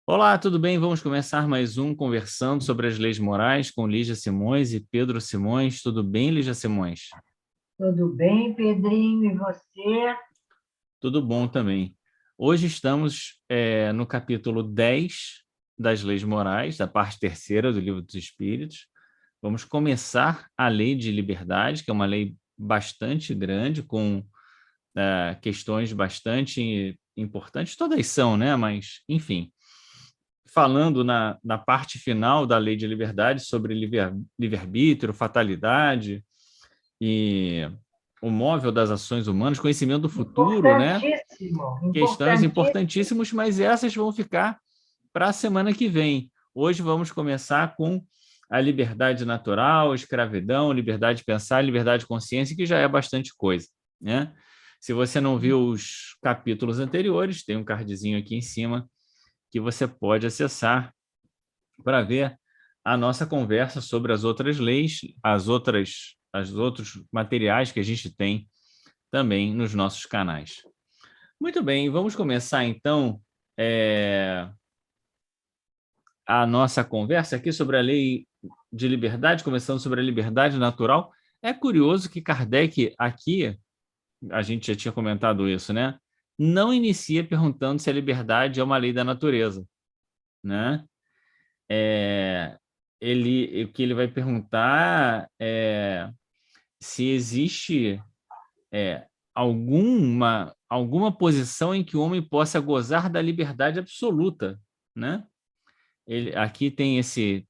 Olá, tudo bem? Vamos começar mais um conversando sobre as leis morais com Lígia Simões e Pedro Simões. Tudo bem, Lígia Simões? Tudo bem, Pedrinho? E você? Tudo bom também. Hoje estamos no capítulo 10 das leis morais, da parte terceira do Livro dos Espíritos. Vamos começar a lei de liberdade, que é uma lei bastante grande, com questões bastante importantes. Todas são, né? Mas, enfim. Falando na parte final da Lei de Liberdade sobre livre-arbítrio, fatalidade e o móvel das ações humanas, conhecimento do futuro, né? Importantíssimo, Questões importantíssimo. importantíssimas, mas essas vão ficar para a semana que vem. Hoje vamos começar com a liberdade natural, escravidão, liberdade de pensar, liberdade de consciência, que já é bastante coisa, né? Se você não viu os capítulos anteriores, tem um cardzinho aqui em cima que você pode acessar para ver a nossa conversa sobre as outras leis, as outros materiais que a gente tem também nos nossos canais. Muito bem, vamos começar então a nossa conversa aqui sobre a lei de liberdade, começando sobre a liberdade natural. É curioso que Kardec aqui, a gente já tinha comentado isso, né? Não inicia perguntando se a liberdade é uma lei da natureza, né? É, o que ele vai perguntar é se existe alguma posição em que o homem possa gozar da liberdade absoluta, né? Aqui tem esse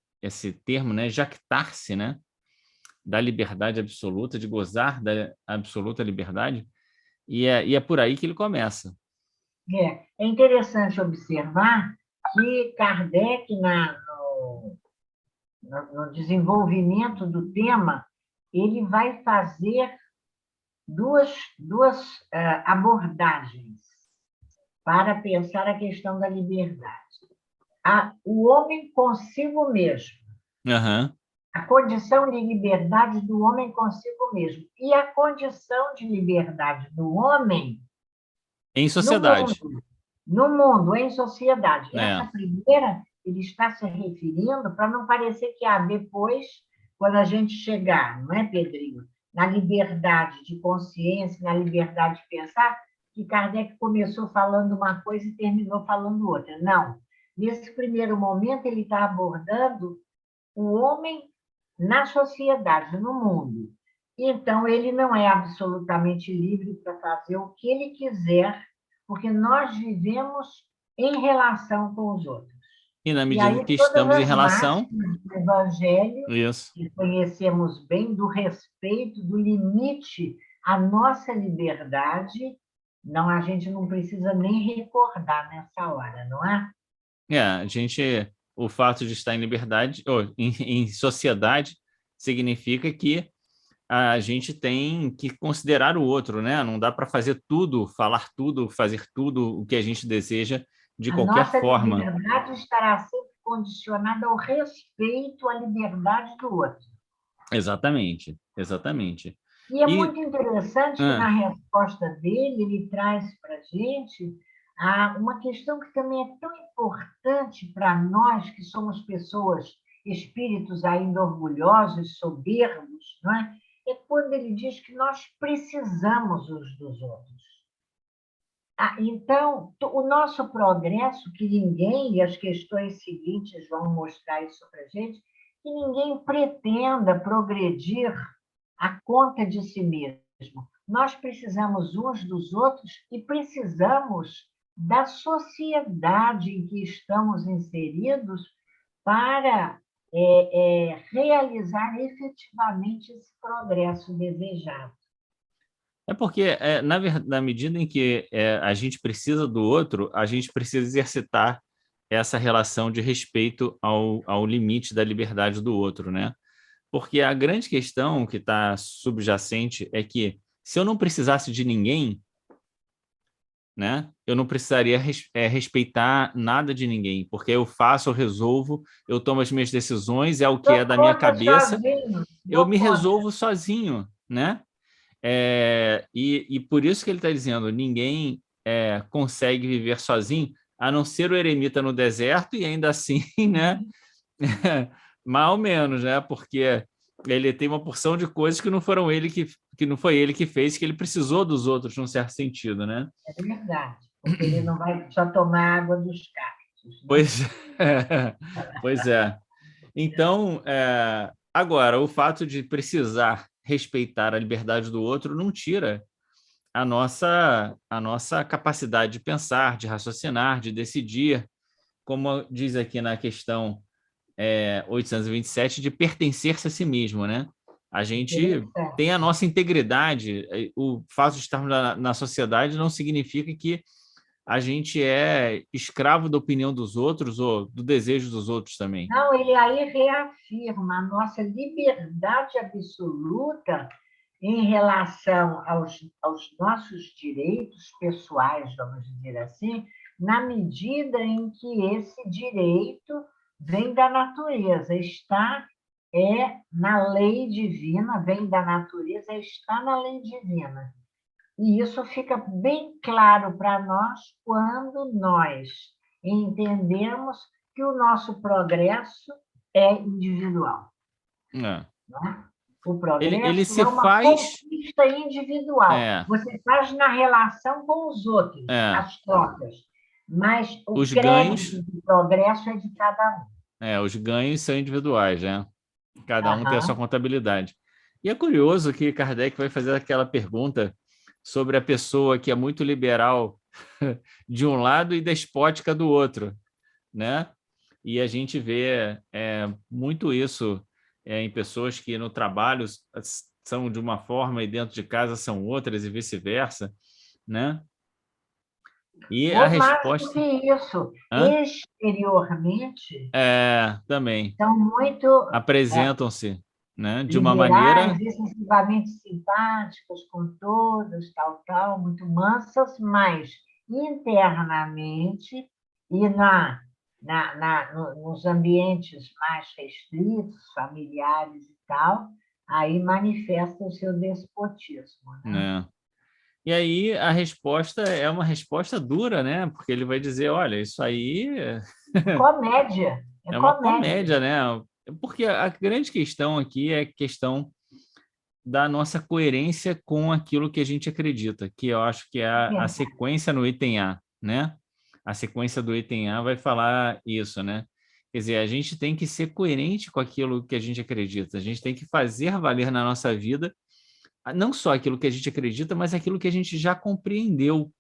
termo, né? Jactar-se, né? Da liberdade absoluta, de gozar da absoluta liberdade, e é por aí que ele começa. É interessante observar que Kardec, no desenvolvimento do tema, ele vai fazer duas abordagens para pensar a questão da liberdade. O homem consigo mesmo, Uhum. a condição de liberdade do homem consigo mesmo e a condição de liberdade do homem Em no sociedade, mundo, no mundo, em sociedade. Essa né? primeira, ele está se referindo para não parecer que depois, quando a gente chegar, não é, Pedrinho? Na liberdade de consciência, na liberdade de pensar, que Kardec começou falando uma coisa e terminou falando outra. Não. Nesse primeiro momento, ele está abordando o homem na sociedade, no mundo. Então, ele não é absolutamente livre para fazer o que ele quiser, porque nós vivemos em relação com os outros. E na E medida aí, que todas estamos em as relação, máximas do Evangelho, isso. que conhecemos bem, do respeito, do limite à nossa liberdade, não, a gente não precisa nem recordar nessa hora, não é? O fato de estar em liberdade, ou em sociedade, significa que a gente tem que considerar o outro, né? Não dá para fazer tudo, falar tudo, fazer tudo o que a gente deseja de A qualquer nossa forma. liberdade estará sempre condicionada ao respeito à liberdade do outro. Exatamente, exatamente. E é E muito interessante que, na ah, resposta dele, ele traz para a gente uma questão que também é tão importante para nós, que somos pessoas, espíritos ainda orgulhosos, soberbos, não é? É quando ele diz que nós precisamos uns dos outros. Então, o nosso progresso, que ninguém, e as questões seguintes vão mostrar isso para a gente, que ninguém pretenda progredir à conta de si mesmo. Nós precisamos uns dos outros e precisamos da sociedade em que estamos inseridos para realizar efetivamente esse progresso desejado. é porque, na medida em que a gente precisa do outro, a gente precisa exercitar essa relação de respeito ao limite da liberdade do outro, né? Porque a grande questão que está subjacente é que se eu não precisasse de ninguém, né, eu não precisaria respeitar nada de ninguém, porque eu faço, eu resolvo, eu tomo as minhas decisões, é o que Dou é da minha conta cabeça, sozinho, eu dou me conta. resolvo sozinho, né? E por isso que ele está dizendo, ninguém consegue viver sozinho, a não ser o eremita no deserto, e ainda assim, né? Mais ou menos, né? Porque ele tem uma porção de coisas que não foram ele que não foi ele que fez, que ele precisou dos outros, num certo sentido, né? É verdade, porque ele não vai só tomar água dos cactos, né? Pois é. Pois é. Então, agora, o fato de precisar respeitar a liberdade do outro não tira a nossa capacidade de pensar, de raciocinar, de decidir, como diz aqui na questão 827, de pertencer-se a si mesmo, né? A gente tem a Interessante. nossa integridade. O fato de estarmos na sociedade não significa que a gente é escravo da opinião dos outros ou do desejo dos outros também. Não, ele aí reafirma a nossa liberdade absoluta em relação aos nossos direitos pessoais, vamos dizer assim, na medida em que esse direito vem da natureza, está na lei divina, vem da natureza, está na lei divina. E isso fica bem claro para nós quando nós entendemos que o nosso progresso é individual. É. Né? O Ele progresso se é uma faz. conquista individual. É, Você faz na relação com os outros, é, as trocas, mas o os ganhos, crédito de progresso é de cada um. os ganhos são individuais, né? Cada um tem a sua Aham. contabilidade. E é curioso que Kardec vai fazer aquela pergunta sobre a pessoa que é muito liberal de um lado e despótica do outro, né? E a gente vê muito isso em pessoas que no trabalho são de uma forma e dentro de casa são outras e vice-versa, né? E a Ou mais do resposta... que isso, Hã? exteriormente, Também são muito apresentam-se, né, de uma liberais, maneira... excessivamente simpáticas com todos, tal, muito mansas, mas internamente e nos ambientes mais restritos, familiares e tal, aí manifesta o seu despotismo. Né? Né? E aí a resposta é uma resposta dura, né? Porque ele vai dizer, olha, isso aí Comédia, é é uma comédia. comédia, né? Porque a grande questão aqui é a questão da nossa coerência com aquilo que a gente acredita, que eu acho que é a sequência no item A, né? A sequência do item A vai falar isso, né? Quer dizer, a gente tem que ser coerente com aquilo que a gente acredita, a gente tem que fazer valer na nossa vida não só aquilo que a gente acredita, mas aquilo que a gente já compreendeu,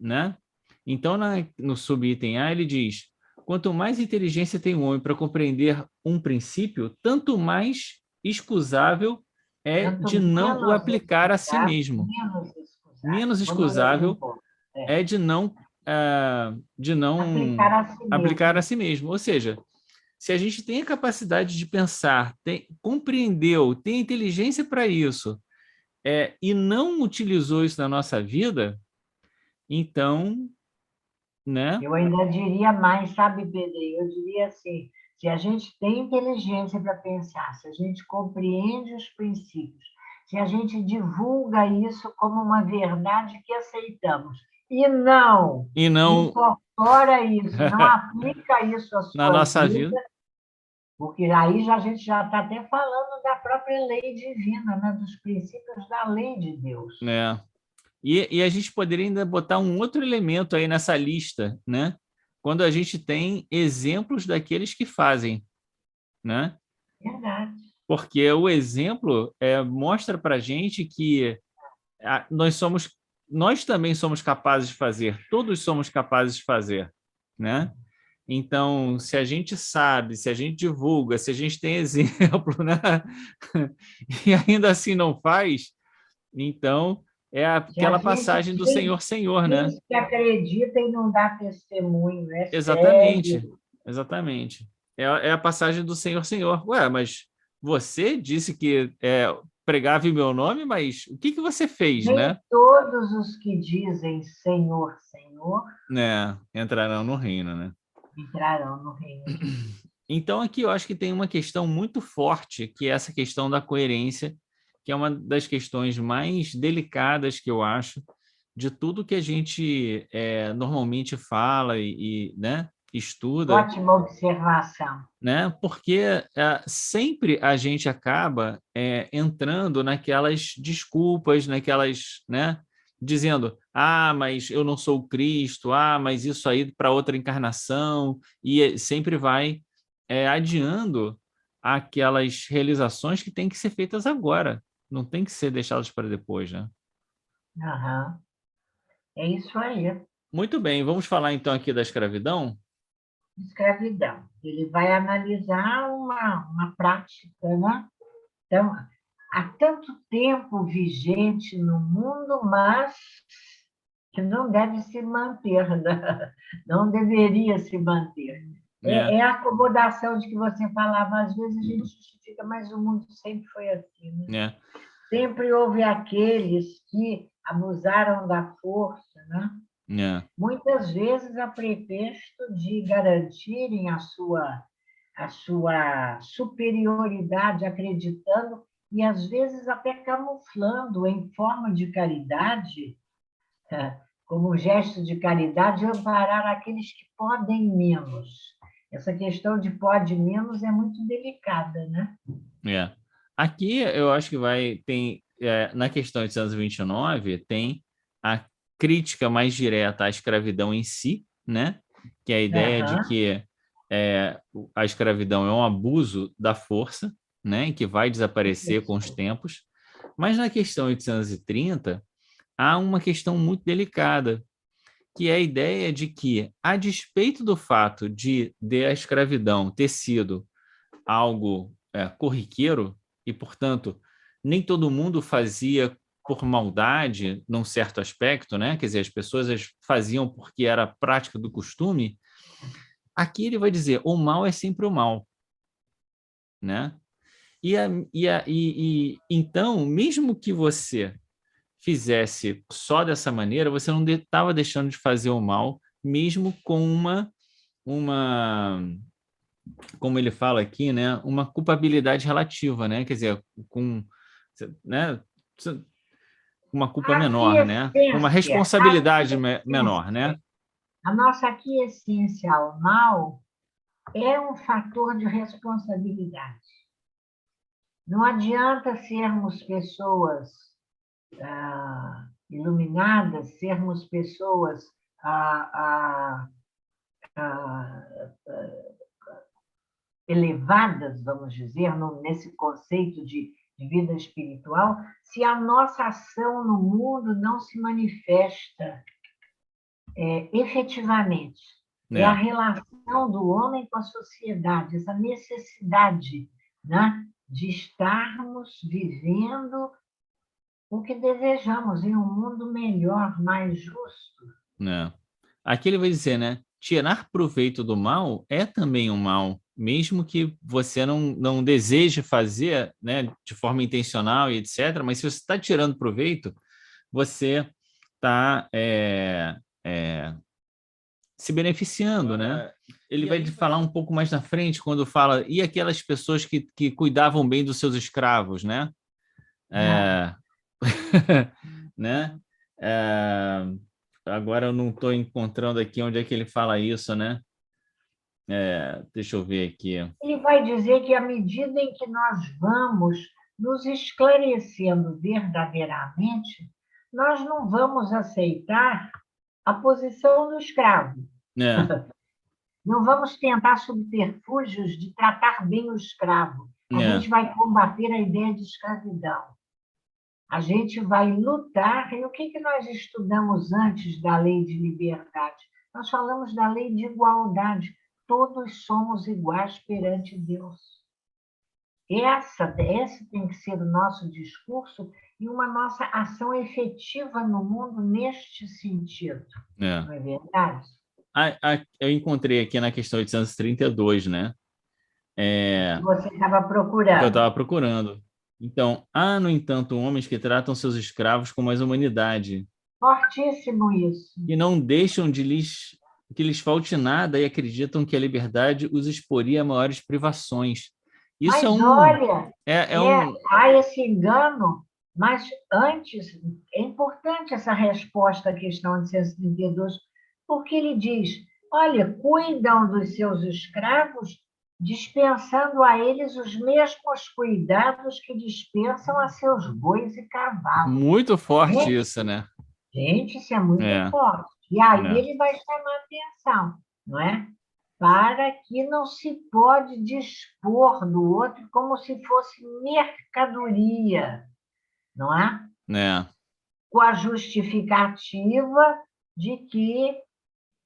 né? Então, no subitem A, ele diz: quanto mais inteligência tem o homem para compreender um princípio, tanto mais escusável é Tanto de não o menos aplicar a si escusável, mesmo. menos escusável. Menos Vamos ler um escusável pouco. é de não Aplicar a si aplicar a mesmo. si mesmo. Ou seja, se a gente tem a capacidade de pensar, compreendeu, tem inteligência para isso, e não utilizou isso na nossa vida, então, né? Eu ainda diria mais, sabe, Pedro? Eu diria assim: se a gente tem inteligência para pensar, se a gente compreende os princípios, se a gente divulga isso como uma verdade que aceitamos, e não E não incorpora isso, não aplica isso à na sua nossa vida, vida, porque aí a gente já está até falando da própria lei divina, né? Dos princípios da lei de Deus. né? E a gente poderia ainda botar um outro elemento aí nessa lista, né? Quando a gente tem exemplos daqueles que fazem, né? Verdade. Porque o exemplo mostra para a gente que nós também somos capazes de fazer, todos somos capazes de fazer, né? Então, se a gente sabe, se a gente divulga, se a gente tem exemplo, né? E ainda assim não faz, então é Se a aquela gente passagem do Senhor, Senhor, né? diz que acredita e não dá testemunho, é Exatamente, sério. exatamente. É a passagem do Senhor, Senhor. Ué, mas você disse que pregava em meu nome, mas o que você fez, Nem né? todos os que dizem Senhor, Senhor Né? Entrarão no reino, né? entrarão no reino de Deus. Então, aqui eu acho que tem uma questão muito forte, que é essa questão da coerência, que é uma das questões mais delicadas que eu acho de tudo que a gente normalmente fala né, estuda, Ótima observação. né? Porque sempre a gente acaba entrando naquelas desculpas, naquelas, né? Dizendo, mas eu não sou o Cristo, mas isso aí para outra encarnação, e sempre vai adiando aquelas realizações que têm que ser feitas agora, não tem que ser deixadas para depois, né? Aham. É isso aí. Muito bem, vamos falar então aqui da escravidão? Escravidão. Ele vai analisar uma prática, né? Então, há tanto tempo vigente no mundo, mas que não deve se manter, né? Não deveria se manter. É a acomodação de que você falava, às vezes a gente justifica, mas o mundo sempre foi assim, né? Sempre houve aqueles que abusaram da força, né? Muitas vezes a pretexto de garantirem a sua superioridade, acreditando, e às vezes até camuflando em forma de caridade, como gesto de caridade, amparar aqueles que podem menos. Essa questão de pode menos é muito delicada, né? Aqui eu acho que tem na questão 829 tem a crítica mais direta à escravidão em si, né? Que é a ideia de que a escravidão é um abuso da força, né? E que vai desaparecer com os tempos. Mas na questão 830 há uma questão muito delicada, que é a ideia de que, a despeito do fato de a escravidão ter sido algo corriqueiro, e, portanto, nem todo mundo fazia por maldade, num certo aspecto, né? Quer dizer, as pessoas faziam porque era prática do costume. Aqui ele vai dizer, o mal é sempre o mal, né? Então, mesmo que você fizesse só dessa maneira, você não estava deixando de fazer o mal, mesmo com uma como ele fala aqui, né, uma culpabilidade relativa, né? Quer dizer, com, né, uma culpa menor, né? Uma responsabilidade menor, né? A nossa aquiescência ao mal é um fator de responsabilidade. Não adianta sermos pessoas iluminadas, sermos pessoas elevadas, vamos dizer, nesse conceito de vida espiritual, se a nossa ação no mundo não se manifesta efetivamente. É a relação do homem com a sociedade, essa necessidade, né, de estarmos vivendo o que desejamos, em um mundo melhor, mais justo. Aqui ele vai dizer, né? Tirar proveito do mal é também um mal, mesmo que você não deseje fazer, né, de forma intencional e etc. Mas se você está tirando proveito, você está se beneficiando, né? Ele vai falar um pouco mais na frente, quando fala, e aquelas pessoas que cuidavam bem dos seus escravos, né? Né? Agora eu não estou encontrando aqui onde é que ele fala isso, né? Deixa eu ver aqui. Ele vai dizer que à medida em que nós vamos nos esclarecendo verdadeiramente, nós não vamos aceitar a posição do escravo. Não vamos tentar subterfúgios de tratar bem o escravo. A gente vai combater a ideia de escravidão. A gente vai lutar. E o que nós estudamos antes da lei de liberdade? Nós falamos da lei de igualdade. Todos somos iguais perante Deus. Esse tem que ser o nosso discurso e uma nossa ação efetiva no mundo neste sentido. Não é verdade? Eu encontrei aqui na questão 832, né? Você estava procurando. Eu estava procurando. Então, há, no entanto, homens que tratam seus escravos com mais humanidade. Fortíssimo isso. E não deixam que lhes falte nada e acreditam que a liberdade os exporia a maiores privações. Isso Mas olha, há esse engano Mas antes, é importante essa resposta à questão de 132, porque ele diz: olha, cuidam dos seus escravos, dispensando a eles os mesmos cuidados que dispensam a seus bois e cavalos. Muito forte Gente, isso, né? gente, isso é muito É, forte. E aí é. ele vai chamar atenção, não é? Para que não se pode dispor do outro como se fosse mercadoria, não é? Né? Com a justificativa de que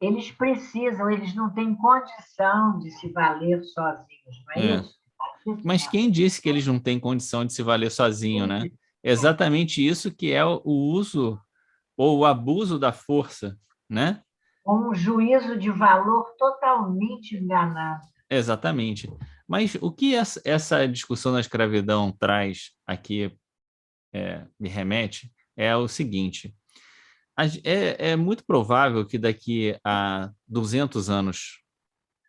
eles precisam, eles não têm condição de se valer sozinhos, não é É. isso? Mas quem disse que eles não têm condição de se valer sozinho, né? Exatamente isso que é o uso ou o abuso da força, né? Com um juízo de valor totalmente enganado. Exatamente. Mas o que essa discussão da escravidão traz aqui, me remete, é o seguinte: é muito provável que daqui a 200 anos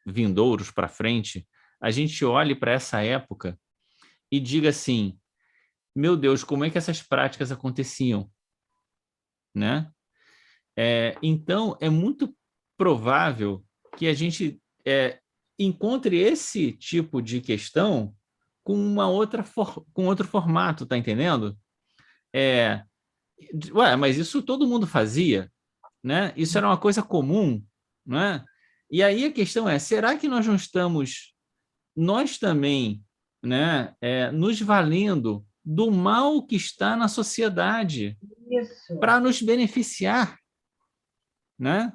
vindouros para frente, a gente olhe para essa época e diga assim: meu Deus, como é que essas práticas aconteciam, né? Então, é muito provável que a gente encontre esse tipo de questão com com outro formato, tá entendendo? É, mas isso todo mundo fazia, né? Isso era uma coisa comum, né? E aí a questão é, será que nós não estamos, nós também, né, nos valendo do mal que está na sociedade Isso. para nos beneficiar, né?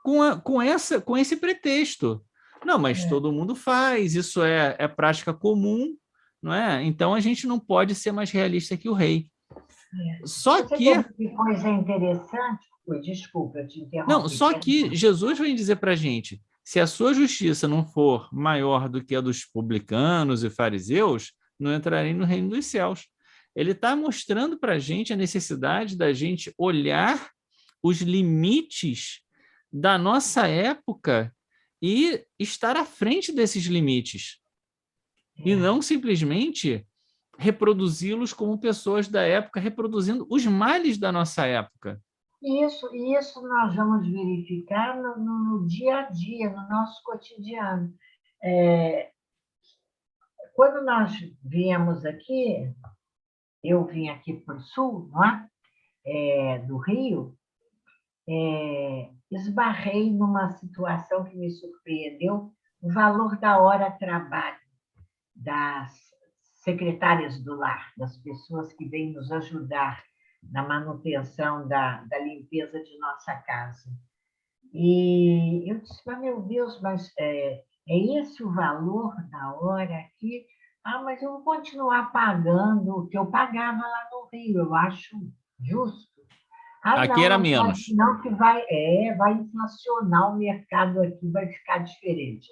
Com esse pretexto. Não, mas É. todo mundo faz, isso é prática comum, não é? Então a gente não pode ser mais realista que o rei. Só Você quer que, ver que coisa interessante? Ui, desculpa, eu te não, interrompi. só que Jesus vem dizer para a gente, se a sua justiça não for maior do que a dos publicanos e fariseus, não entrarei no reino dos céus. Ele está mostrando para a gente a necessidade da gente olhar os limites da nossa época e estar à frente desses limites, e É. não simplesmente reproduzi-los como pessoas da época, reproduzindo os males da nossa época. Isso nós vamos verificar no dia a dia, no nosso cotidiano. É, quando nós viemos aqui, eu vim aqui para o sul, não é? Do Rio, esbarrei numa situação que me surpreendeu, o valor da hora trabalho das secretárias do lar, das pessoas que vêm nos ajudar na manutenção da limpeza de nossa casa. E eu disse, mas, meu Deus, mas é esse o valor da hora aqui? Ah, mas eu vou continuar pagando o que eu pagava lá no Rio, eu acho justo. Ah, Aqui não, era não pode menos. não, que vai inflacionar o mercado aqui, vai ficar diferente.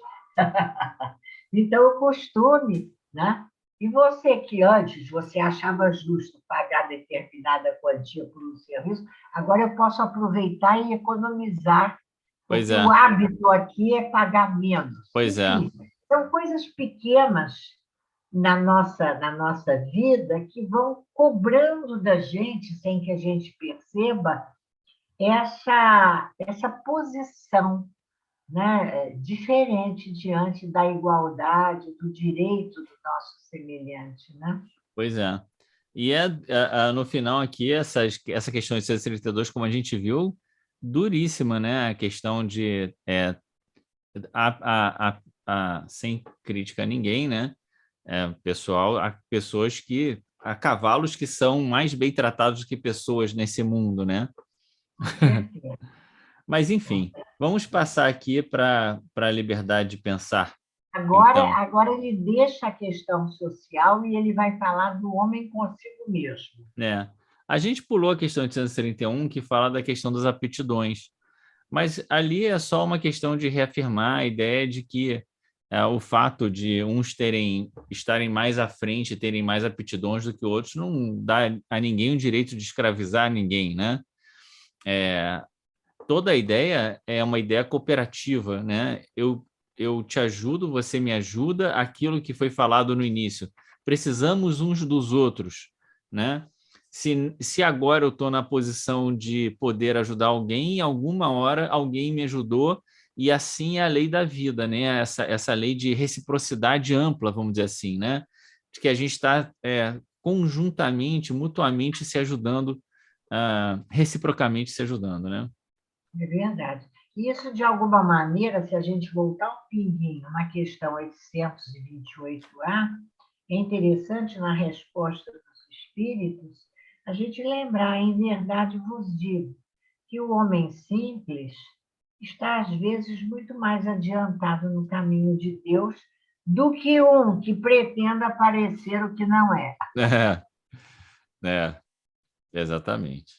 Então, o costume, né? E você que antes você achava justo pagar determinada quantia por um serviço, agora eu posso aproveitar e economizar, Pois porque o é, hábito aqui é pagar menos. pois é, Enfim, são coisas pequenas na nossa vida que vão cobrando da gente, sem que a gente perceba, essa posição, né, diferente diante da igualdade, do direito do nosso semelhante, né? pois é. E no final aqui, essa questão de 132, como a gente viu, duríssima, né? A questão de, sem crítica a ninguém, né? Pessoal, há pessoas há cavalos que são mais bem tratados do que pessoas nesse mundo, né? Com certeza. Mas, enfim, vamos passar aqui para a liberdade de pensar. Agora, Então, agora ele deixa a questão social e ele vai falar do homem consigo mesmo. né? A gente pulou a questão de 131, que fala da questão das aptidões, mas ali é só uma questão de reafirmar a ideia de que o fato de uns estarem mais à frente, terem mais aptidões do que outros, não dá a ninguém o direito de escravizar ninguém, né? É, toda a ideia é uma ideia cooperativa, né? Eu te ajudo, você me ajuda, aquilo que foi falado no início. Precisamos uns dos outros, né? Se agora eu estou na posição de poder ajudar alguém, em alguma hora alguém me ajudou, e assim é a lei da vida, né? Essa lei de reciprocidade ampla, vamos dizer assim, né? De que a gente está conjuntamente, mutuamente se ajudando, reciprocamente se ajudando, né? É verdade. Isso, de alguma maneira, se a gente voltar um pinguinho na questão 828A, é interessante na resposta dos espíritos a gente lembrar, em verdade vos digo, que o homem simples está, às vezes, muito mais adiantado no caminho de Deus do que um que pretenda parecer o que não é. É, exatamente.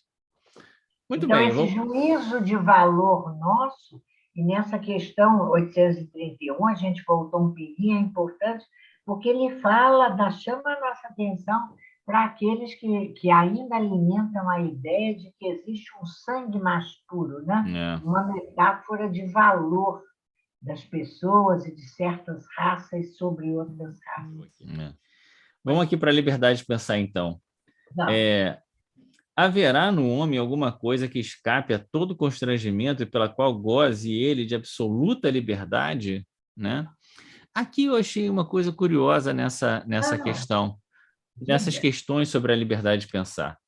Muito Então, bem, esse juízo de valor nosso, e nessa questão 831, a gente voltou um pouquinho, é importante, porque ele chama a nossa atenção para aqueles que ainda alimentam a ideia de que existe um sangue mais puro, né? Uma metáfora de valor das pessoas e de certas raças sobre outras raças. Vamos aqui para a liberdade de pensar, então. Haverá no homem alguma coisa que escape a todo constrangimento e pela qual goze ele de absoluta liberdade, né? Aqui eu achei uma coisa curiosa nessa questão, nessas questões sobre a liberdade de pensar.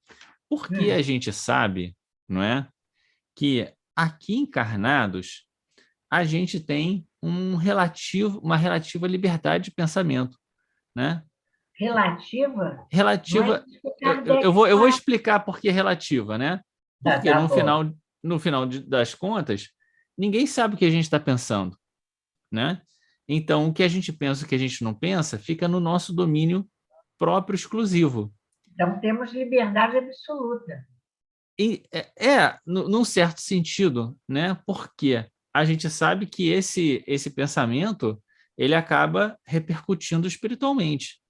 Porque a gente sabe, não é, que aqui encarnados a gente tem uma relativa liberdade de pensamento, né? Relativa? Relativa, eu vou explicar por que relativa, né? Porque no final das contas, ninguém sabe o que a gente está pensando, né? Então, o que a gente pensa, o que a gente não pensa, fica no nosso domínio próprio exclusivo. Então, temos liberdade absoluta. E num certo sentido, né? Porque a gente sabe que esse pensamento ele acaba repercutindo espiritualmente,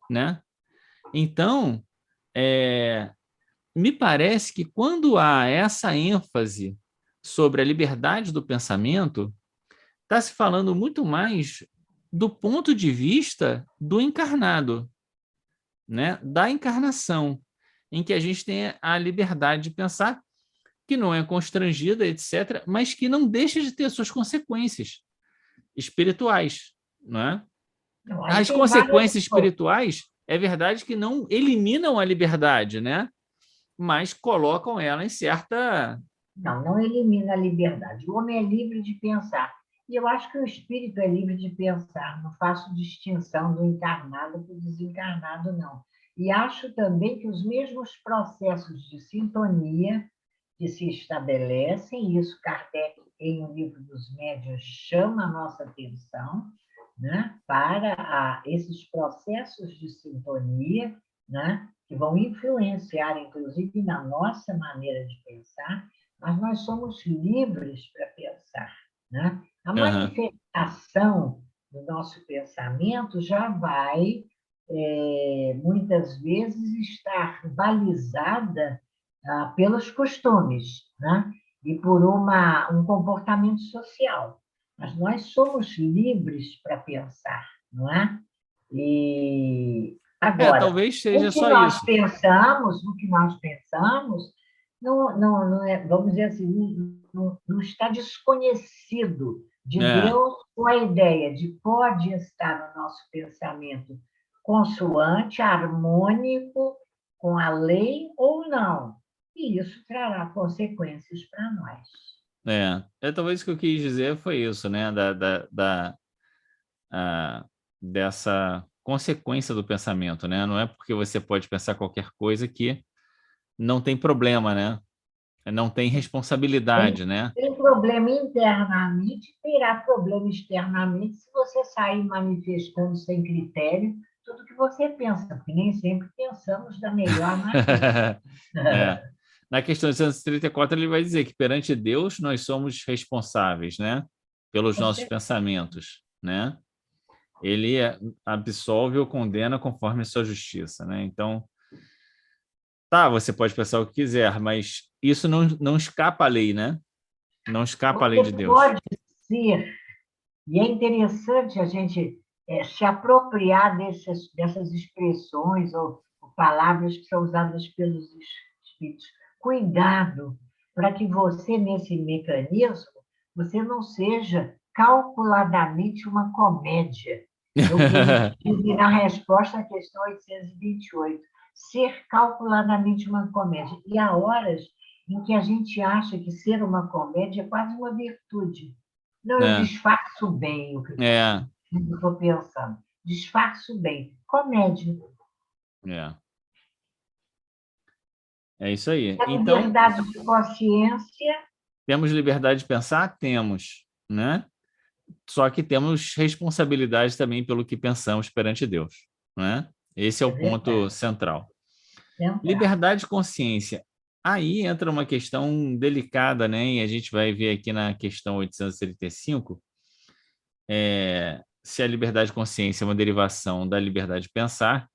né? Então, me parece que quando há essa ênfase sobre a liberdade do pensamento, está se falando muito mais do ponto de vista do encarnado, né? Da encarnação, em que a gente tem a liberdade de pensar, que não é constrangida, etc., mas que não deixa de ter suas consequências espirituais, não é? As consequências espirituais, é verdade que não eliminam a liberdade, né? Mas colocam ela em certa... Não elimina a liberdade. O homem é livre de pensar. E eu acho que o espírito é livre de pensar. Não faço distinção do encarnado para o desencarnado, não. E acho também que os mesmos processos de sintonia que se estabelecem, isso Kardec, em O Livro dos Médiuns, chama a nossa atenção, né, para esses processos de sintonia, né, que vão influenciar, inclusive, na nossa maneira de pensar, mas nós somos livres para pensar, né? A manifestação do nosso pensamento já vai, muitas vezes, estar balizada pelos costumes, né? E por um comportamento social. Mas nós somos livres para pensar, não é? E agora, talvez seja só isso. O que nós pensamos, não é, vamos dizer assim, não está desconhecido de Deus com a ideia de pode estar no nosso pensamento consoante, harmônico com a lei ou não. E isso trará consequências para nós. Talvez o que eu quis dizer foi isso, né? Dessa consequência do pensamento, né? Não é porque você pode pensar qualquer coisa que não tem problema, né? Não tem responsabilidade, né? Tem problema internamente, terá problema externamente se você sair manifestando sem critério tudo que você pensa, porque nem sempre pensamos da melhor maneira. Na questão de 134, ele vai dizer que perante Deus nós somos responsáveis, né? Pelos nossos pensamentos, né? Ele absolve ou condena conforme a sua justiça, né? Então, você pode pensar o que quiser, mas isso não escapa à lei, né? Não escapa à lei de Deus. Pode ser, e é interessante a gente se apropriar dessas expressões, ou o palavras que são usadas pelos espíritos. Cuidado para que você, nesse mecanismo, você não seja calculadamente uma comédia. É o que ele diz na resposta à questão 828. Ser calculadamente uma comédia. E há horas em que a gente acha que ser uma comédia é quase uma virtude. Não, eu disfarço bem o que eu estou pensando. Disfarço bem. Comédia. É isso aí. A liberdade de consciência. Temos liberdade de pensar? Temos, né? Só que temos responsabilidade também pelo que pensamos perante Deus, né? Esse é o ponto central. Liberdade de consciência. Aí entra uma questão delicada, né? E a gente vai ver aqui na questão 835, se a liberdade de consciência é uma derivação da liberdade de pensar.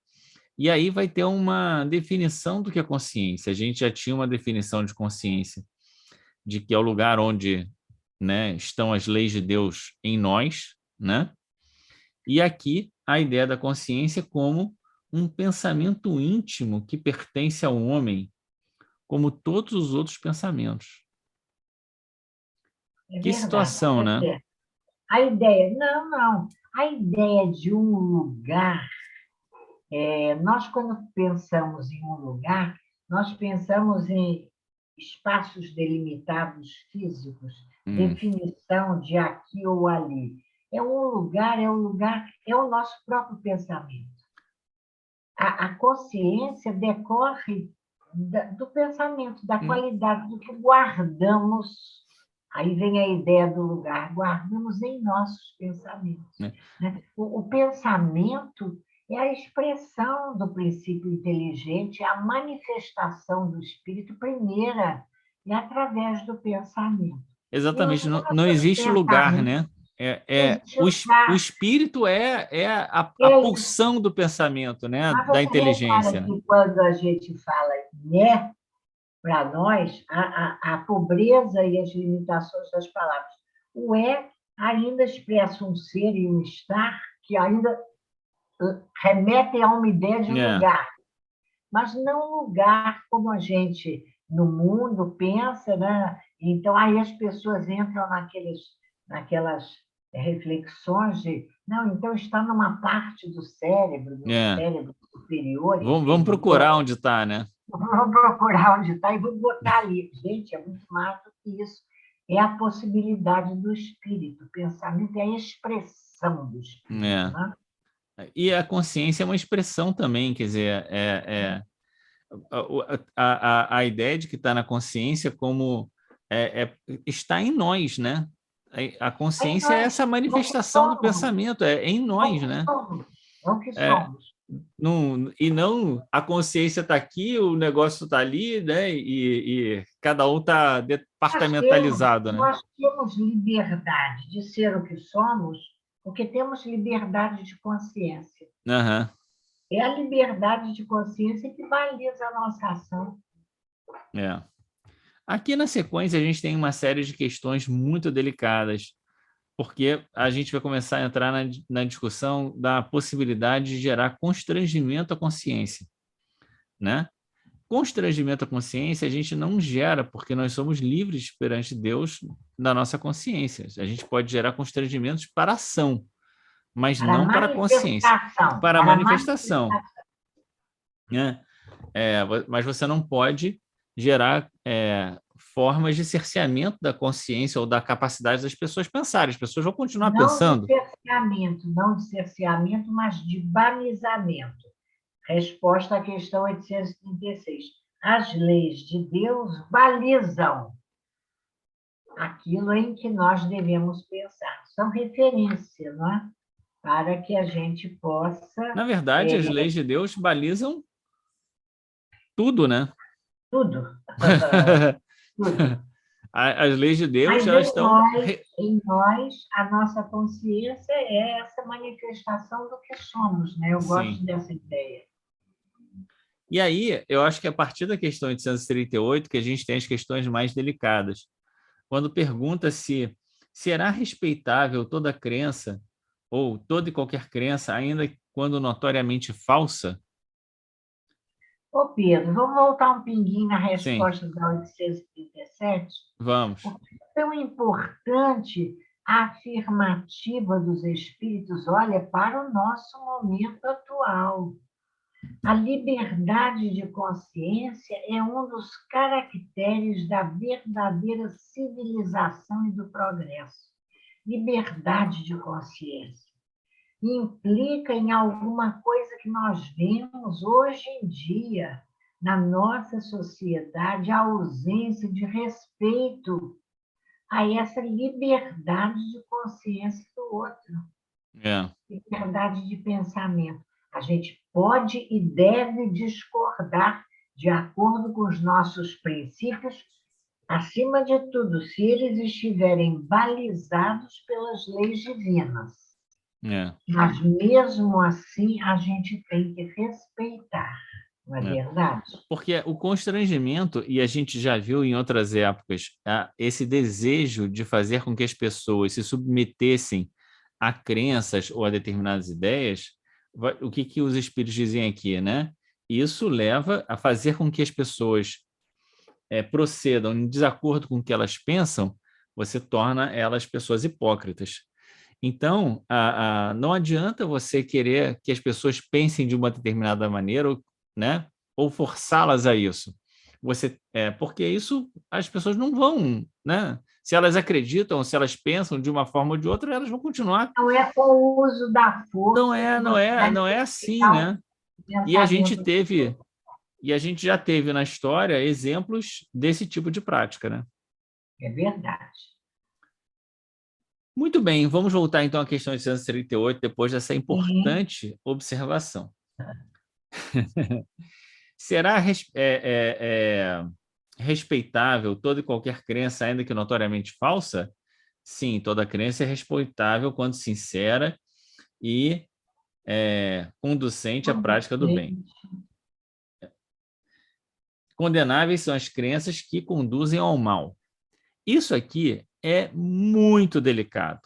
E aí vai ter uma definição do que é consciência. A gente já tinha uma definição de consciência, de que é o lugar onde, né, estão as leis de Deus em nós, né? E aqui a ideia da consciência como um pensamento íntimo que pertence ao homem, como todos os outros pensamentos. Que situação, né? A ideia, não. A ideia de um lugar, nós quando pensamos em um lugar, nós pensamos em espaços delimitados físicos, definição de aqui ou ali. É o lugar, é o nosso próprio pensamento. A consciência decorre do pensamento, da qualidade do que guardamos. Aí vem a ideia do lugar, guardamos em nossos pensamentos. Né? O pensamento é a expressão do princípio inteligente, é a manifestação do espírito primeira, é através do pensamento. Exatamente, não existe lugar, né? O espírito é a pulsão do pensamento, né? Da inteligência. Que quando a gente fala né, para nós, a pobreza e as limitações das palavras. O ainda expressa um ser e um estar que ainda remetem a uma ideia de lugar, mas não lugar como a gente no mundo pensa, né? Então aí as pessoas entram naquelas reflexões de não, então está numa parte do cérebro, cérebro superior. Vamos procurar onde está, né? Vamos procurar onde está e vamos botar ali. Gente, é muito mais do que isso. É a possibilidade do espírito. O pensamento é a expressão do espírito. Né? E a consciência é uma expressão também, quer dizer, a ideia de que está na consciência como está em nós, né? A consciência é essa manifestação do pensamento, é em nós, né? É o que somos. E não a consciência está aqui, o negócio está ali, né? E cada um está departamentalizado, né? Nós temos liberdade de ser o que somos, porque temos liberdade de consciência. É a liberdade de consciência que baliza a nossa ação. Aqui na sequência a gente tem uma série de questões muito delicadas, porque a gente vai começar a entrar na discussão da possibilidade de gerar constrangimento à consciência, né? Constrangimento à consciência a gente não gera, porque nós somos livres perante Deus da nossa consciência. A gente pode gerar constrangimentos para a ação, mas não para a consciência, para a manifestação. Né? Mas você não pode gerar formas de cerceamento da consciência ou da capacidade das pessoas pensarem. As pessoas vão continuar pensando. Não de cerceamento, mas de balizamento. Resposta à questão 836. As leis de Deus balizam aquilo em que nós devemos pensar. São referência, não é? Para que a gente possa... Na verdade, as leis de Deus balizam tudo, né? Tudo. As leis de Deus já estão... Em nós, a nossa consciência é essa manifestação do que somos, né? Eu gosto dessa ideia. E aí, eu acho que a partir da questão 838 que a gente tem as questões mais delicadas. Quando pergunta se será respeitável toda crença ou toda e qualquer crença, ainda quando notoriamente falsa, Ô, Pedro, vamos voltar um pinguinho na Sim, resposta da 837, vamos. porque é tão importante a afirmativa dos espíritos, olha, para o nosso momento atual. A liberdade de consciência é um dos caracteres da verdadeira civilização e do progresso. Liberdade de consciência implica em alguma coisa que nós vemos hoje em dia na nossa sociedade, a ausência de respeito a essa liberdade de consciência do outro, É, liberdade de pensamento. A gente pode e deve discordar de acordo com os nossos princípios, acima de tudo, se eles estiverem balizados pelas leis divinas. é, Mas, mesmo assim, a gente tem que respeitar, não é é. verdade? Porque o constrangimento, e a gente já viu em outras épocas, esse desejo de fazer com que as pessoas se submetessem a crenças ou a determinadas ideias, o que, que os espíritos dizem aqui, né? Isso leva a fazer com que as pessoas procedam em desacordo com o que elas pensam, você torna elas pessoas hipócritas. Então, não adianta você querer que as pessoas pensem de uma determinada maneira, né? Ou forçá-las a isso. Porque isso as pessoas não vão, né? Se elas acreditam, se elas pensam de uma forma ou de outra, elas vão continuar. Não é com o uso da Não força é, que não você é, vai não é assim, respeitar né? o E a gente pensamento do teve, outro. e a gente já teve na história exemplos desse tipo de prática, né? É verdade. Muito bem, vamos voltar então à questão de 138, depois dessa Sim, importante observação. Será respeitável toda e qualquer crença, ainda que notoriamente falsa? Sim, toda crença é respeitável quando sincera e conducente à tudo prática do bem. bem. Condenáveis são as crenças que conduzem ao mal. Isso aqui é muito delicado,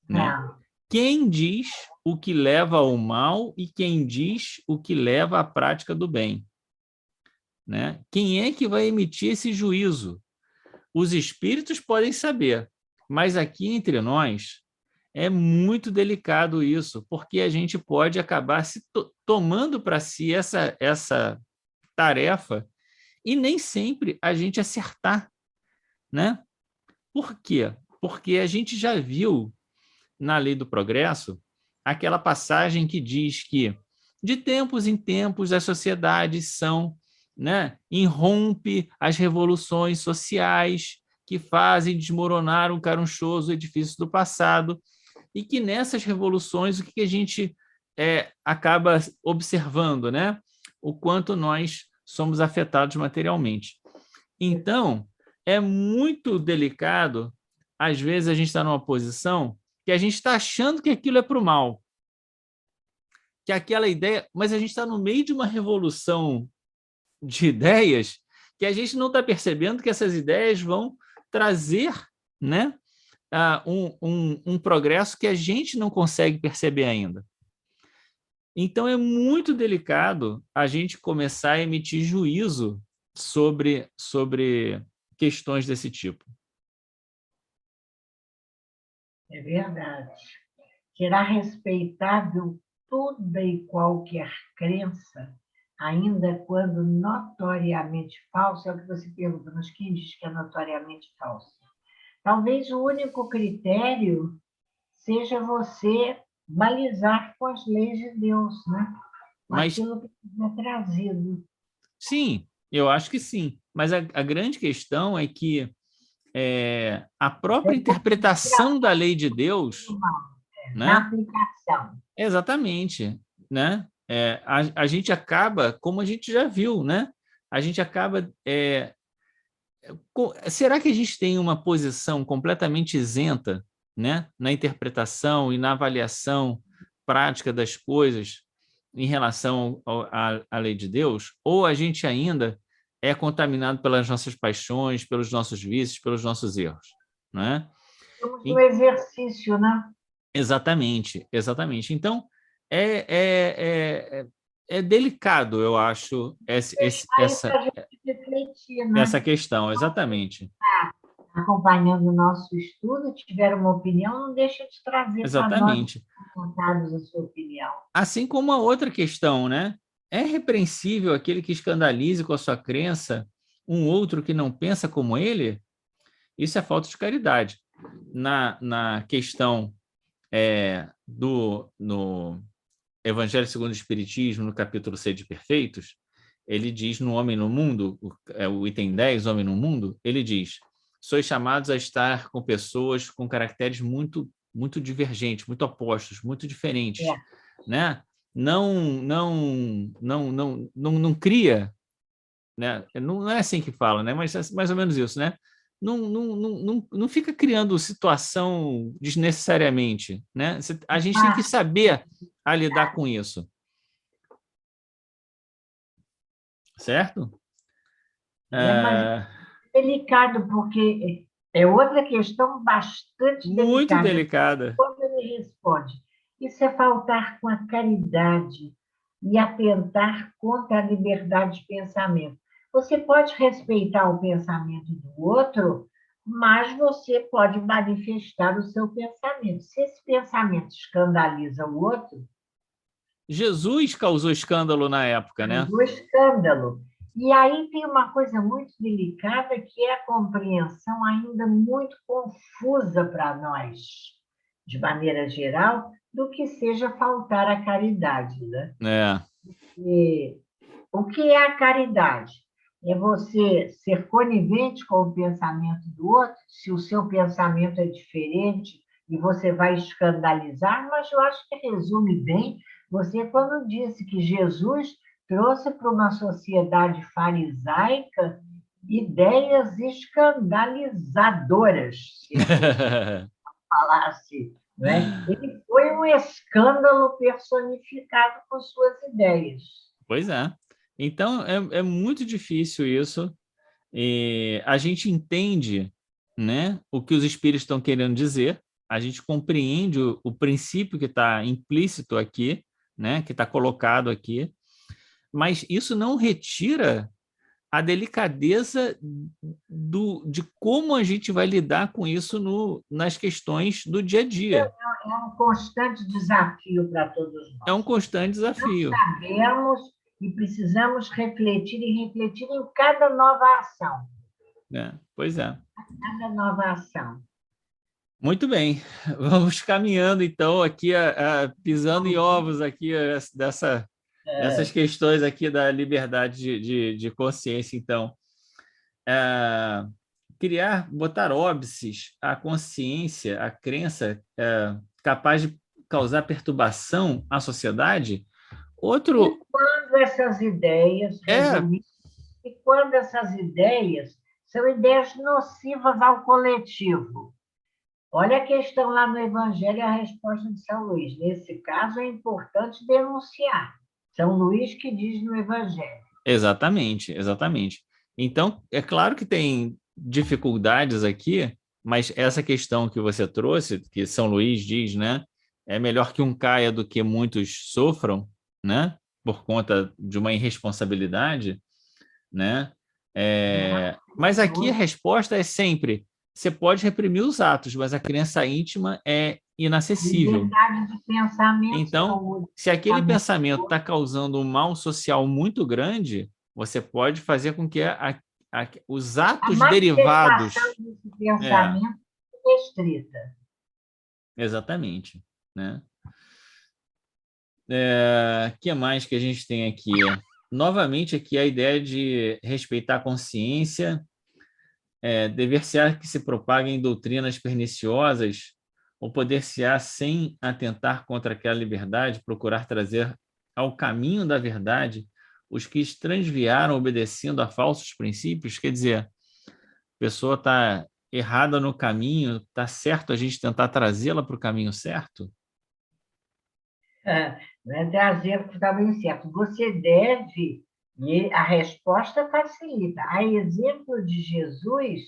né? É, Quem diz o que leva ao mal e quem diz o que leva à prática do bem, né? Quem é que vai emitir esse juízo? Os espíritos podem saber, mas aqui entre nós é muito delicado isso, porque a gente pode acabar se tomando para si essa tarefa e nem sempre a gente acertar, né? Por quê? Porque a gente já viu na Lei do Progresso aquela passagem que diz que de tempos em tempos as sociedades são, né, irrompe as revoluções sociais que fazem desmoronar um carunchoso edifício do passado e que nessas revoluções o que a gente acaba observando, né, o quanto nós somos afetados materialmente. Então, é muito delicado, às vezes a gente está numa posição que a gente está achando que aquilo é para o mal, que aquela ideia, mas a gente está no meio de uma revolução de ideias que a gente não está percebendo que essas ideias vão trazer, né, um progresso que a gente não consegue perceber ainda. Então é muito delicado a gente começar a emitir juízo sobre questões desse tipo. é verdade. Será respeitável toda e qualquer crença, ainda quando notoriamente falsa? É o que você pergunta, mas quem diz que é notoriamente falsa? Talvez o único critério seja você balizar com as leis de Deus, né? Com Mas aquilo que é trazido. sim, eu acho que sim. Mas a grande questão é que a própria interpretação da lei de Deus, Na né? aplicação. Exatamente, né? A gente acaba, como a gente já viu, né? A gente acaba. Será que a gente tem uma posição completamente isenta, né? Na interpretação e na avaliação prática das coisas em relação à lei de Deus? Ou a gente ainda é contaminado pelas nossas paixões, pelos nossos vícios, pelos nossos erros, né? Estamos no E, exercício, né? exatamente, exatamente. Então, é, é, é delicado, eu acho, Deixar isso para a gente refletir, essa né? questão, exatamente. Acompanhando o nosso estudo, tiver uma opinião, não deixe de trazer para nós nos Exatamente. comentários a sua opinião. Assim como a outra questão, né? É repreensível aquele que escandalize com a sua crença um outro que não pensa como ele? Isso é falta de caridade. Na questão no Evangelho segundo o Espiritismo, no capítulo Sede Perfeitos, ele diz no Homem no Mundo, o item 10, Homem no Mundo, ele diz: sois chamados a estar com pessoas com caracteres muito divergentes, muito opostos, muito diferentes, É. né? Não cria, né? Não é assim que fala, né? Mas é mais ou menos isso, né? Não fica criando situação desnecessariamente, né? A gente tem que saber a lidar com isso, certo? Mas é delicado, porque é outra questão bastante Muito delicada. delicada. Quando ele responde, isso é faltar com a caridade e atentar contra a liberdade de pensamento. Você pode respeitar o pensamento do outro, mas você pode manifestar o seu pensamento. Se esse pensamento escandaliza o outro, Jesus causou escândalo na época, né? do escândalo. E aí tem uma coisa muito delicada, que é a compreensão ainda muito confusa para nós, de maneira geral, do que seja faltar à caridade, né? É, E o que é a caridade? É você ser conivente com o pensamento do outro, se o seu pensamento é diferente e você vai escandalizar, mas eu acho que resume bem você quando disse que Jesus trouxe para uma sociedade farisaica ideias escandalizadoras, se a gente falasse, não é? Ele foi um escândalo personificado com suas ideias. pois é. Então, é muito difícil isso. E a gente entende, né, o que os espíritos estão querendo dizer, a gente compreende o princípio que está implícito aqui, né, que está colocado aqui, mas isso não retira a delicadeza de como a gente vai lidar com isso nas questões do dia a dia. É um constante desafio para todos É um nós. constante Não desafio. sabemos e precisamos refletir e refletir em cada nova ação. Né? Pois é. Cada nova ação. Muito bem, vamos caminhando então aqui, pisando em ovos aqui dessas questões aqui da liberdade de consciência. Então, botar óbices à consciência, à crença capaz de causar perturbação à sociedade. Outro E quando essas ideias, resumindo, e quando essas ideias são ideias nocivas ao coletivo. Olha a questão lá no Evangelho e a resposta de São Luís. Nesse caso, é importante denunciar. São Luís que diz no Evangelho. Exatamente, exatamente. Então, é claro que tem dificuldades aqui, mas essa questão que você trouxe, que São Luís diz, né, é melhor que um caia do que muitos sofram, né, por conta de uma irresponsabilidade, né? Mas aqui a resposta é sempre: você pode reprimir os atos, mas a crença íntima é inacessível. Liberdade de pensamento, Então, como se aquele pensamento está causando um mal social muito grande, você pode fazer com que os a atos manifestação derivados. desse É, pensamento restrita. exatamente. Né? Que mais que a gente tem aqui? Novamente, aqui a ideia de respeitar a consciência, dever-se-á que se propaguem doutrinas perniciosas, ou poder-se-á, sem atentar contra aquela liberdade, procurar trazer ao caminho da verdade os que se transviaram obedecendo a falsos princípios. Quer dizer, a pessoa está errada no caminho, está certo a gente tentar trazê-la para o caminho certo? Né? Trazer para o caminho certo. Você deve, e a resposta facilita, a exemplo de Jesus,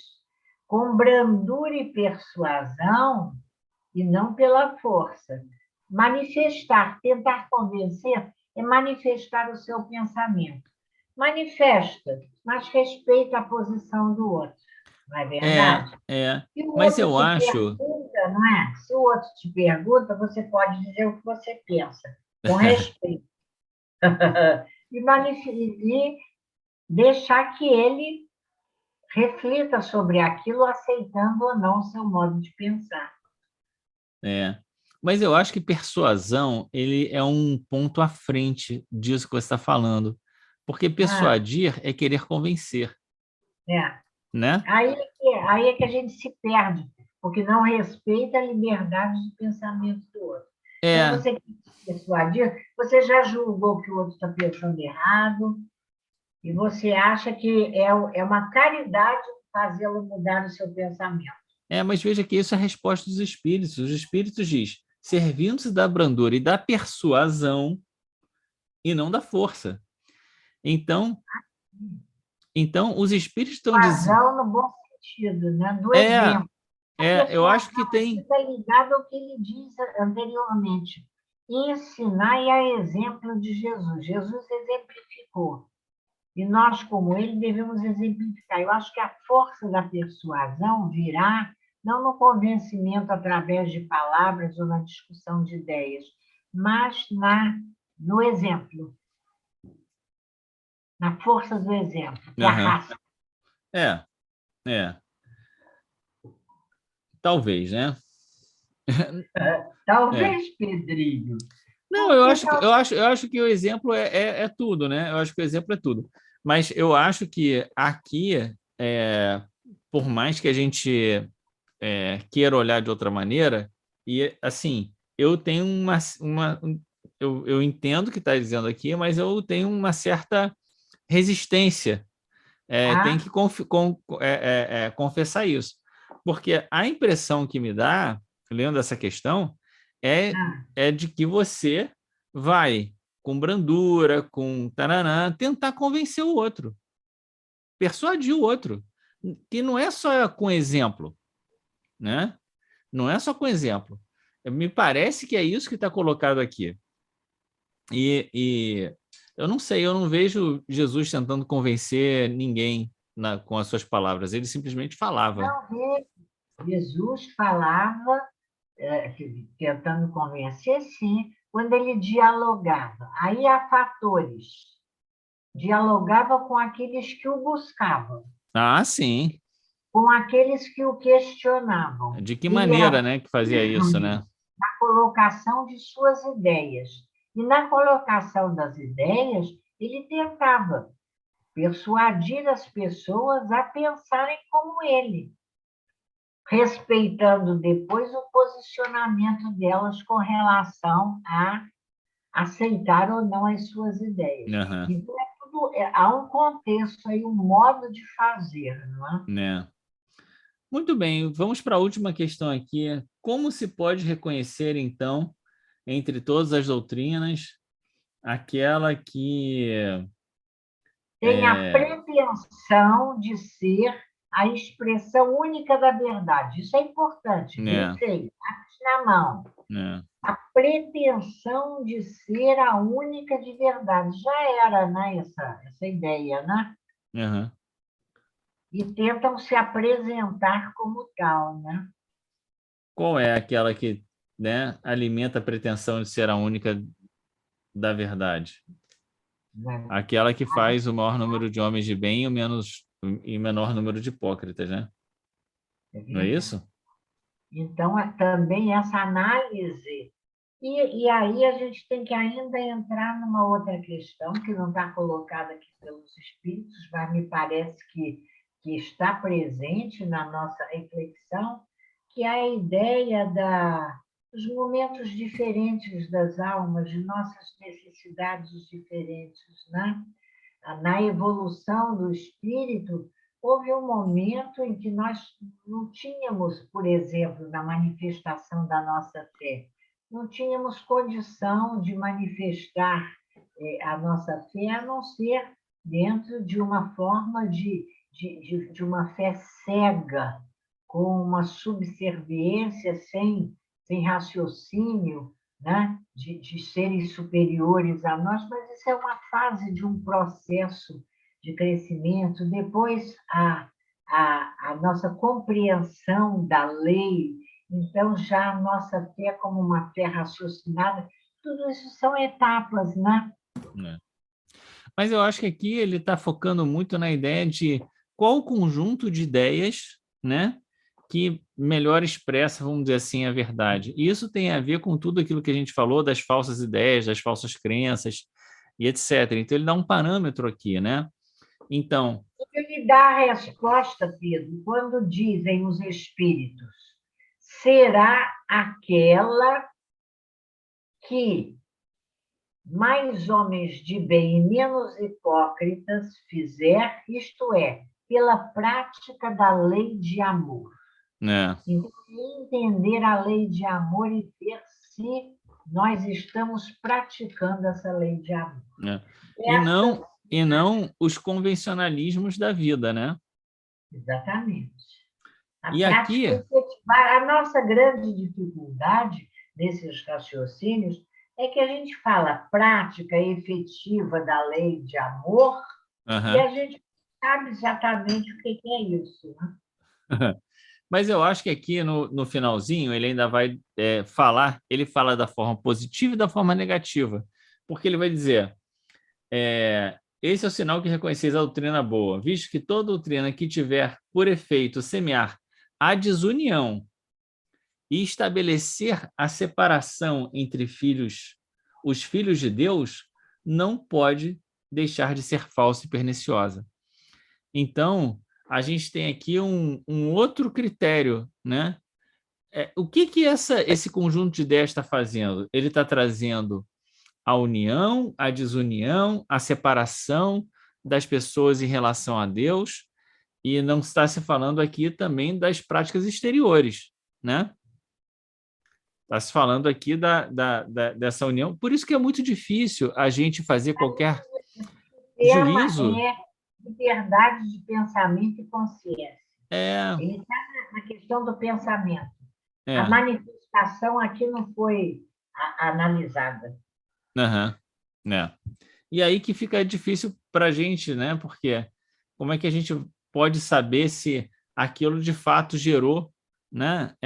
com brandura e persuasão, e não pela força. Manifestar, tentar convencer, é manifestar o seu pensamento. Manifesta, mas respeita a posição do outro, não é verdade? Se o Mas outro eu te acho... pergunta, não é? Se o outro te pergunta, você pode dizer o que você pensa, com respeito. E deixar que ele reflita sobre aquilo, aceitando ou não o seu modo de pensar. Mas eu acho que persuasão ele é um ponto à frente disso que você está falando. Porque Ah, persuadir é querer convencer, é. né? Aí é que a gente se perde, porque não respeita a liberdade de pensamento do outro. Quando É, você quer persuadir, você já julgou que o outro está pensando errado, e você acha que é uma caridade fazê-lo mudar o seu pensamento. mas veja que isso é a resposta dos espíritos. Os espíritos diz, servindo-se da brandura e da persuasão e não da força. Então, os espíritos estão dizendo... Razão no bom sentido, né? Do exemplo. A Eu acho que persuasão aqui tem... está ligada ao que ele disse anteriormente. Ensinar e a exemplo de Jesus. Jesus exemplificou. E nós, como ele, devemos exemplificar. Eu acho que a força da persuasão virá não no convencimento através de palavras ou na discussão de ideias, mas no exemplo, na força do exemplo, que Aham. arrasta. É, é. Talvez, né? É. Talvez, Pedrinho. Não, Por que talvez? eu acho que o exemplo é tudo, né? Eu acho que o exemplo é tudo. Mas eu acho que aqui, por mais que a gente queira olhar de outra maneira, e assim, eu tenho eu entendo o que está dizendo aqui, mas eu tenho uma certa resistência. Tem Ah, que confessar isso. Porque a impressão que me dá, lendo essa questão, é, ah, é de que você vai, com brandura, com taranã, tentar convencer o outro, persuadir o outro. Que não é só com exemplo, né? Não é só com exemplo. Me parece que é isso que está colocado aqui. E eu não sei, eu não vejo Jesus tentando convencer ninguém com as suas palavras. Ele simplesmente falava. não, Jesus falava, tentando convencer, sim, quando ele dialogava. Aí há fatores. Dialogava com aqueles que o buscavam, Ah, sim. com aqueles que o questionavam. De que Ele maneira, era né, que fazia isso, né? na colocação de suas ideias. E na colocação das ideias, ele tentava persuadir as pessoas a pensarem como ele, respeitando depois o posicionamento delas com relação a aceitar ou não as suas ideias. Aham, Então, há um contexto aí, um modo de fazer, não é? né? Muito bem, vamos para a última questão aqui. Como se pode reconhecer, então, entre todas as doutrinas, aquela que Tem a é, pretensão de ser a expressão única da verdade. Isso é importante, né, grifei, lápis na mão. né, A pretensão de ser a única de verdade. Já era, né, essa ideia, né? aham. E tentam se apresentar como tal, né? Qual é aquela que, né, alimenta a pretensão de ser a única da verdade? Aquela que faz o maior número de homens de bem e o menor número de hipócritas, né? É Não é verdade. isso? Então, também essa análise. E aí a gente tem que ainda entrar numa outra questão que não está colocada aqui pelos espíritos, mas me parece que está presente na nossa reflexão, que é a ideia dos momentos diferentes das almas, de nossas necessidades diferentes, né? Na evolução do espírito, houve um momento em que nós não tínhamos, por exemplo, na manifestação da nossa fé, não tínhamos condição de manifestar a nossa fé, a não ser dentro de uma forma de uma fé cega, com uma subserviência sem raciocínio, né? De seres superiores a nós, mas isso é uma fase de um processo de crescimento. Depois, a nossa compreensão da lei, então já a nossa fé como uma fé raciocinada, tudo isso são etapas, né? É. Mas eu acho que aqui ele está focando muito na ideia de qual o conjunto de ideias, né, que melhor expressa, vamos dizer assim, a verdade. E isso tem a ver com tudo aquilo que a gente falou das falsas ideias, das falsas crenças e etc. Então ele dá um parâmetro aqui, né? Então, Ele dá a resposta, Pedro, quando dizem os espíritos, será aquela que mais homens de bem e menos hipócritas fizer, isto é, pela prática da lei de amor. né? Então, entender a lei de amor e ver se nós estamos praticando essa lei de amor. Né? Essa, E não os convencionalismos da vida, né? exatamente. A E prática aqui, efetiva. A nossa grande dificuldade nesses raciocínios é que a gente fala prática efetiva da lei de amor e aham. a gente sabe exatamente o que é isso. Né? Mas eu acho que aqui no finalzinho ele ainda vai falar, ele fala da forma positiva e da forma negativa, porque ele vai dizer, esse é o sinal que reconheceis a doutrina boa, visto que toda doutrina que tiver por efeito semear a desunião e estabelecer a separação entre filhos, os filhos de Deus, não pode deixar de ser falsa e perniciosa. Então, a gente tem aqui um outro critério, né? O que esse conjunto de ideias está fazendo? Ele está trazendo a união, a desunião, a separação das pessoas em relação a Deus, e não está se falando aqui também das práticas exteriores, né? Está se falando aqui dessa união. Por isso que é muito difícil a gente fazer qualquer O tema juízo. é liberdade de pensamento e consciência. É, Ele está na questão do pensamento. A é, manifestação aqui não foi analisada. aham, né? E aí que fica difícil para a gente, né? Porque como é que a gente pode saber se aquilo de fato gerou, né?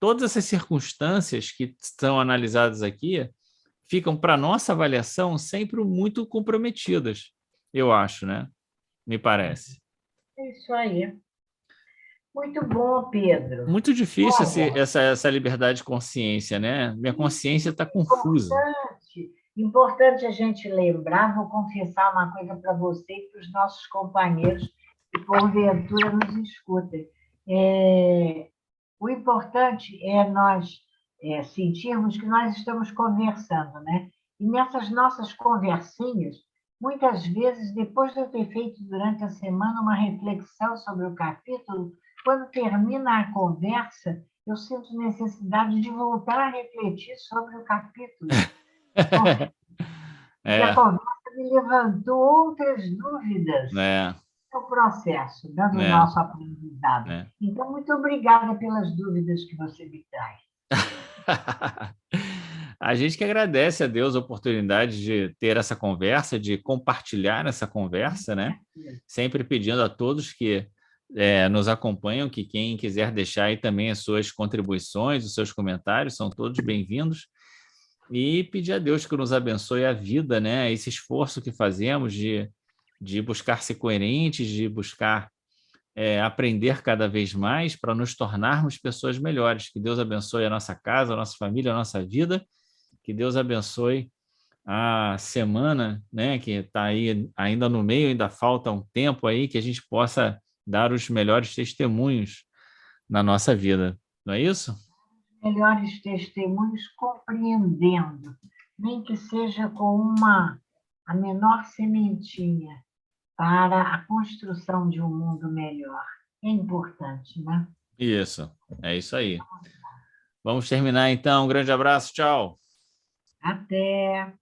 Todas essas circunstâncias que são analisadas aqui ficam para nossa avaliação sempre muito comprometidas, eu acho, né? Me parece. É isso aí. Muito bom, Pedro. Muito difícil Olha, essa liberdade de consciência, né? Minha consciência está confusa. importante a gente lembrar, vou confessar uma coisa para você e para os nossos companheiros que porventura nos escutem. O importante é nós sentirmos que nós estamos conversando, né? E nessas nossas conversinhas, muitas vezes, depois de eu ter feito durante a semana uma reflexão sobre o capítulo, quando termina a conversa, eu sinto necessidade de voltar a refletir sobre o capítulo. E a É, conversa me levantou outras dúvidas né, no processo, dando o né, nosso aprendizado. né. Então, muito obrigada pelas dúvidas que você me traz. A gente que agradece a Deus a oportunidade de ter essa conversa, de compartilhar essa conversa, né? Sempre pedindo a todos que nos acompanham, que quem quiser deixar aí também as suas contribuições, os seus comentários, são todos bem-vindos. E pedir a Deus que nos abençoe a vida, né? Esse esforço que fazemos de buscar ser coerentes, de buscar aprender cada vez mais para nos tornarmos pessoas melhores. Que Deus abençoe a nossa casa, a nossa família, a nossa vida. Que Deus abençoe a semana, né? Que está aí ainda no meio, ainda falta um tempo aí que a gente possa dar os melhores testemunhos na nossa vida. Não é isso? Melhores testemunhos compreendendo, nem que seja com a menor sementinha para a construção de um mundo melhor. É importante, né? Isso, é isso aí. Vamos terminar então. Um grande abraço, tchau. Até!